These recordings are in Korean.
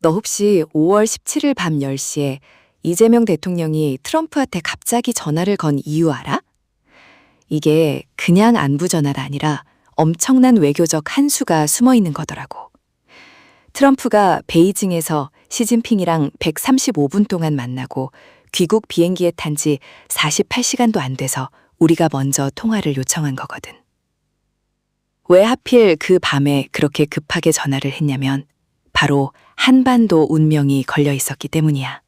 너 혹시 5월 17일 밤 10시에 이재명 대통령이 트럼프한테 갑자기 전화를 건 이유 알아? 이게 그냥 안부 전화가 아니라 엄청난 외교적 한수가 숨어 있는 거더라고. 트럼프가 베이징에서 시진핑이랑 135분 동안 만나고 귀국 비행기에 탄 지 48시간도 안 돼서 우리가 먼저 통화를 요청한 거거든. 왜 하필 그 밤에 그렇게 급하게 전화를 했냐면 바로 한반도 운명이 걸려 있었기 때문이야.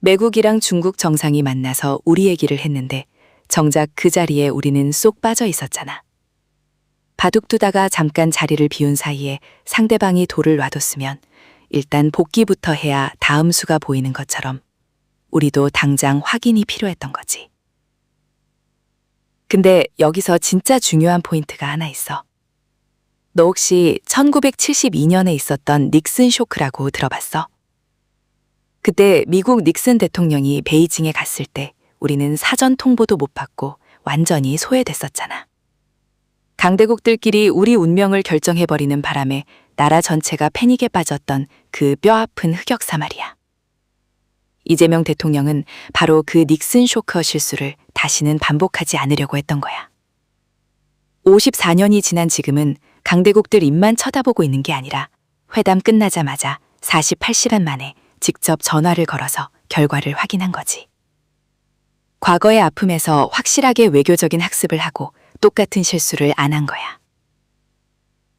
매국이랑 중국 정상이 만나서 우리 얘기를 했는데 정작 그 자리에 우리는 쏙 빠져 있었잖아. 바둑 두다가 잠깐 자리를 비운 사이에 상대방이 돌을 놔뒀으면 일단 복귀부터 해야 다음 수가 보이는 것처럼 우리도 당장 확인이 필요했던 거지. 근데 여기서 진짜 중요한 포인트가 하나 있어. 너 혹시 1972년에 있었던 닉슨 쇼크라고 들어봤어? 그때 미국 닉슨 대통령이 베이징에 갔을 때 우리는 사전 통보도 못 받고 완전히 소외됐었잖아. 강대국들끼리 우리 운명을 결정해버리는 바람에 나라 전체가 패닉에 빠졌던 그 뼈아픈 흑역사 말이야. 이재명 대통령은 바로 그 닉슨 쇼크 실수를 다시는 반복하지 않으려고 했던 거야. 54년이 지난 지금은 강대국들 입만 쳐다보고 있는 게 아니라 회담 끝나자마자 48시간 만에 직접 전화를 걸어서 결과를 확인한 거지. 과거의 아픔에서 확실하게 외교적인 학습을 하고 똑같은 실수를 안 한 거야.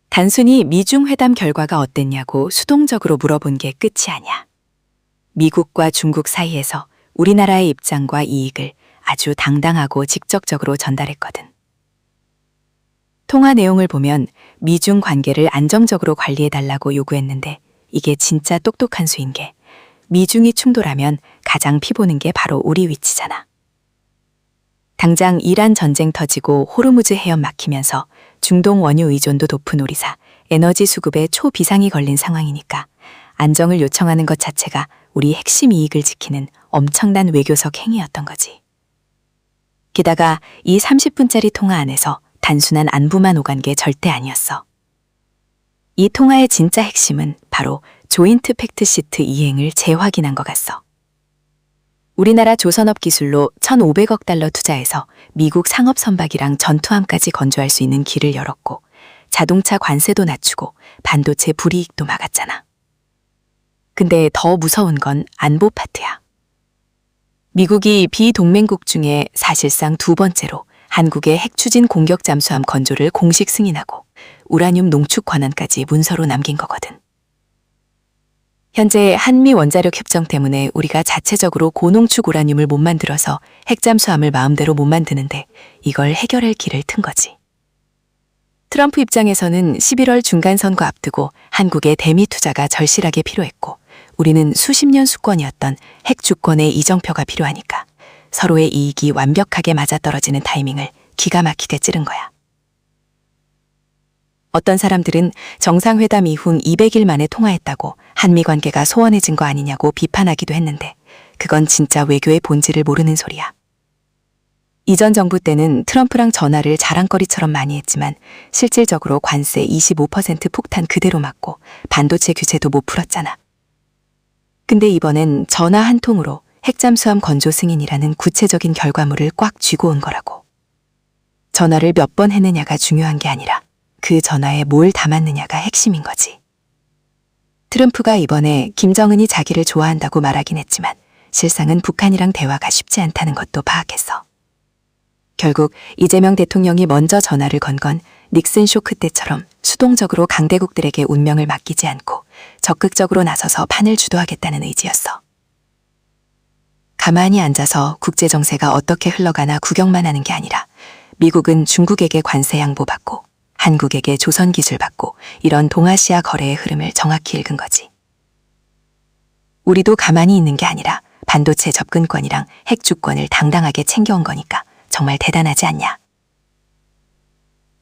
단순히 미중 회담 결과가 어땠냐고 수동적으로 물어본 게 끝이 아니야. 미국과 중국 사이에서 우리나라의 입장과 이익을 아주 당당하고 직접적으로 전달했거든. 통화 내용을 보면 미중 관계를 안정적으로 관리해달라고 요구했는데 이게 진짜 똑똑한 수인 게 미중이 충돌하면 가장 피보는 게 바로 우리 위치잖아. 당장 이란 전쟁 터지고 호르무즈 해협 막히면서 중동 원유 의존도 높은 우리사 에너지 수급에 초비상이 걸린 상황이니까 안정을 요청하는 것 자체가 우리 핵심 이익을 지키는 엄청난 외교적 행위였던 거지. 게다가 이 30분짜리 통화 안에서 단순한 안부만 오간 게 절대 아니었어. 이 통화의 진짜 핵심은 바로 조인트 팩트시트 이행을 재확인한 것 같소. 우리나라 조선업 기술로 1,500억 달러 투자해서 미국 상업 선박이랑 전투함까지 건조할 수 있는 길을 열었고 자동차 관세도 낮추고 반도체 불이익도 막았잖아. 근데 더 무서운 건 안보 파트야. 미국이 비동맹국 중에 사실상 두 번째로 한국의 핵추진 공격 잠수함 건조를 공식 승인하고 우라늄 농축 권한까지 문서로 남긴 거거든. 현재 한미 원자력 협정 때문에 우리가 자체적으로 고농축 우라늄을 못 만들어서 핵잠수함을 마음대로 못 만드는데 이걸 해결할 길을 튼 거지. 트럼프 입장에서는 11월 중간선거 앞두고 한국의 대미 투자가 절실하게 필요했고 우리는 수십 년 수권이었던 핵 주권의 이정표가 필요하니까 서로의 이익이 완벽하게 맞아떨어지는 타이밍을 기가 막히게 찌른 거야. 어떤 사람들은 정상회담 이후 200일 만에 통화했다고 한미 관계가 소원해진 거 아니냐고 비판하기도 했는데 그건 진짜 외교의 본질을 모르는 소리야. 이전 정부 때는 트럼프랑 전화를 자랑거리처럼 많이 했지만 실질적으로 관세 25% 폭탄 그대로 맞고 반도체 규제도 못 풀었잖아. 근데 이번엔 전화 한 통으로 핵잠수함 건조 승인이라는 구체적인 결과물을 꽉 쥐고 온 거라고. 전화를 몇 번 했느냐가 중요한 게 아니라 그 전화에 뭘 담았느냐가 핵심인 거지. 트럼프가 이번에 김정은이 자기를 좋아한다고 말하긴 했지만 실상은 북한이랑 대화가 쉽지 않다는 것도 파악했어. 결국 이재명 대통령이 먼저 전화를 건 건 닉슨 쇼크 때처럼 수동적으로 강대국들에게 운명을 맡기지 않고 적극적으로 나서서 판을 주도하겠다는 의지였어. 가만히 앉아서 국제 정세가 어떻게 흘러가나 구경만 하는 게 아니라 미국은 중국에게 관세 양보받고 한국에게 조선 기술 받고 이런 동아시아 거래의 흐름을 정확히 읽은 거지. 우리도 가만히 있는 게 아니라 반도체 접근권이랑 핵 주권을 당당하게 챙겨온 거니까 정말 대단하지 않냐.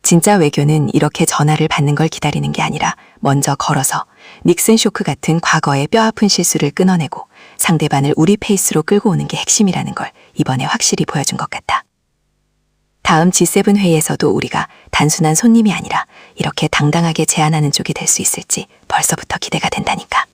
진짜 외교는 이렇게 전화를 받는 걸 기다리는 게 아니라 먼저 걸어서 닉슨 쇼크 같은 과거의 뼈아픈 실수를 끊어내고 상대방을 우리 페이스로 끌고 오는 게 핵심이라는 걸 이번에 확실히 보여준 것 같다. 다음 G7 회의에서도 우리가 단순한 손님이 아니라 이렇게 당당하게 제안하는 쪽이 될 수 있을지 벌써부터 기대가 된다니까.